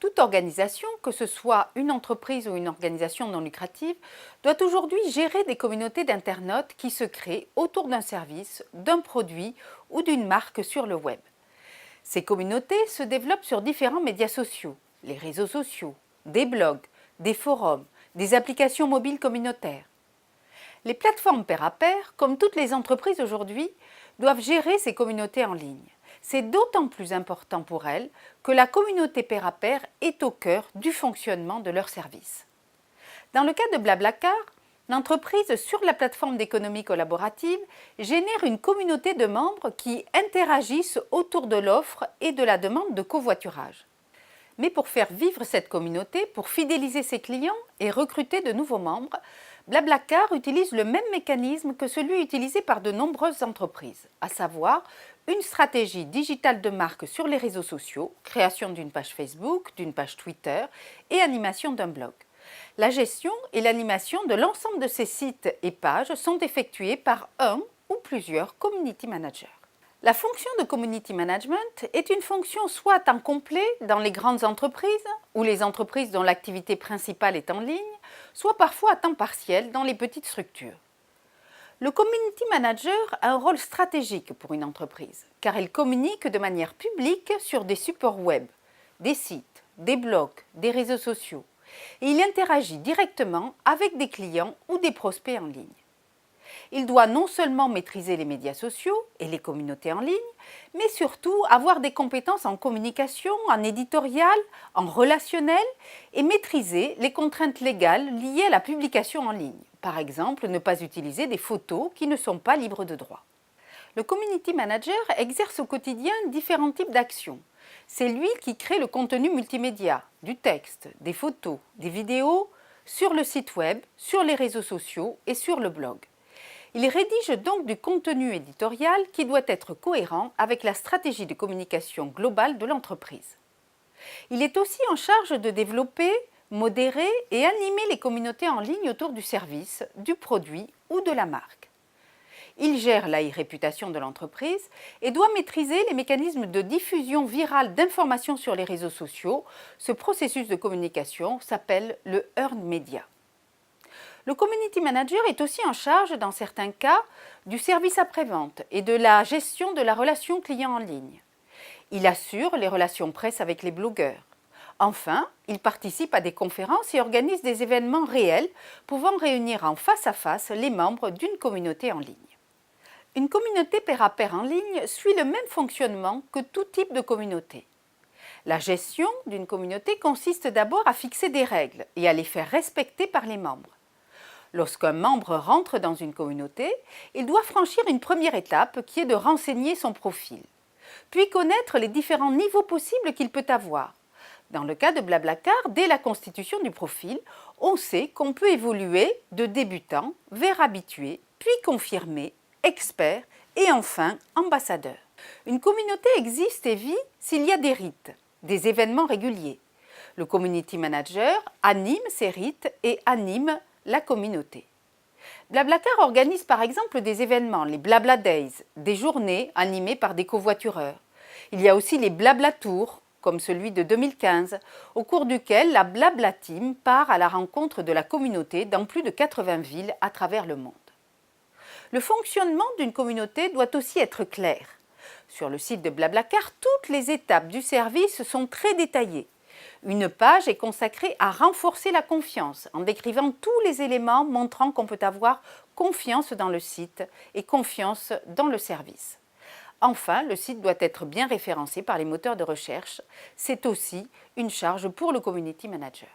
Toute organisation, que ce soit une entreprise ou une organisation non lucrative, doit aujourd'hui gérer des communautés d'internautes qui se créent autour d'un service, d'un produit ou d'une marque sur le web. Ces communautés se développent sur différents médias sociaux, les réseaux sociaux, des blogs, des forums, des applications mobiles communautaires. Les plateformes pair à pair, comme toutes les entreprises aujourd'hui, doivent gérer ces communautés en ligne. C'est d'autant plus important pour elles que la communauté pair à pair est au cœur du fonctionnement de leur service. Dans le cas de Blablacar, l'entreprise sur la plateforme d'économie collaborative génère une communauté de membres qui interagissent autour de l'offre et de la demande de covoiturage. Mais pour faire vivre cette communauté, pour fidéliser ses clients et recruter de nouveaux membres, Blablacar utilise le même mécanisme que celui utilisé par de nombreuses entreprises, à savoir une stratégie digitale de marque sur les réseaux sociaux, création d'une page Facebook, d'une page Twitter et animation d'un blog. La gestion et l'animation de l'ensemble de ces sites et pages sont effectuées par un ou plusieurs community managers. La fonction de community management est une fonction soit à temps complet dans les grandes entreprises ou les entreprises dont l'activité principale est en ligne, soit parfois à temps partiel dans les petites structures. Le community manager a un rôle stratégique pour une entreprise, car elle communique de manière publique sur des supports web, des sites, des blogs, des réseaux sociaux, et il interagit directement avec des clients ou des prospects en ligne. Il doit non seulement maîtriser les médias sociaux et les communautés en ligne, mais surtout avoir des compétences en communication, en éditorial, en relationnel et maîtriser les contraintes légales liées à la publication en ligne. Par exemple, ne pas utiliser des photos qui ne sont pas libres de droit. Le community manager exerce au quotidien différents types d'actions. C'est lui qui crée le contenu multimédia, du texte, des photos, des vidéos, sur le site web, sur les réseaux sociaux et sur le blog. Il rédige donc du contenu éditorial qui doit être cohérent avec la stratégie de communication globale de l'entreprise. Il est aussi en charge de développer, modérer et animer les communautés en ligne autour du service, du produit ou de la marque. Il gère la réputation de l'entreprise et doit maîtriser les mécanismes de diffusion virale d'informations sur les réseaux sociaux. Ce processus de communication s'appelle le earned media. Le community manager est aussi en charge, dans certains cas, du service après-vente et de la gestion de la relation client en ligne. Il assure les relations presse avec les blogueurs. Enfin, il participe à des conférences et organise des événements réels pouvant réunir en face à face les membres d'une communauté en ligne. Une communauté pair à pair en ligne suit le même fonctionnement que tout type de communauté. La gestion d'une communauté consiste d'abord à fixer des règles et à les faire respecter par les membres. Lorsqu'un membre rentre dans une communauté, il doit franchir une première étape qui est de renseigner son profil, puis connaître les différents niveaux possibles qu'il peut avoir. Dans le cas de Blablacar, dès la constitution du profil, on sait qu'on peut évoluer de débutant vers habitué, puis confirmé, expert et enfin ambassadeur. Une communauté existe et vit s'il y a des rites, des événements réguliers. Le community manager anime ces rites et anime la communauté. Blablacar organise par exemple des événements, les Blabla Days, des journées animées par des covoitureurs. Il y a aussi les Blabla Tours, comme celui de 2015, au cours duquel la Blabla Team part à la rencontre de la communauté dans plus de 80 villes à travers le monde. Le fonctionnement d'une communauté doit aussi être clair. Sur le site de Blablacar, toutes les étapes du service sont très détaillées. Une page est consacrée à renforcer la confiance en décrivant tous les éléments montrant qu'on peut avoir confiance dans le site et confiance dans le service. Enfin, le site doit être bien référencé par les moteurs de recherche. C'est aussi une charge pour le community manager.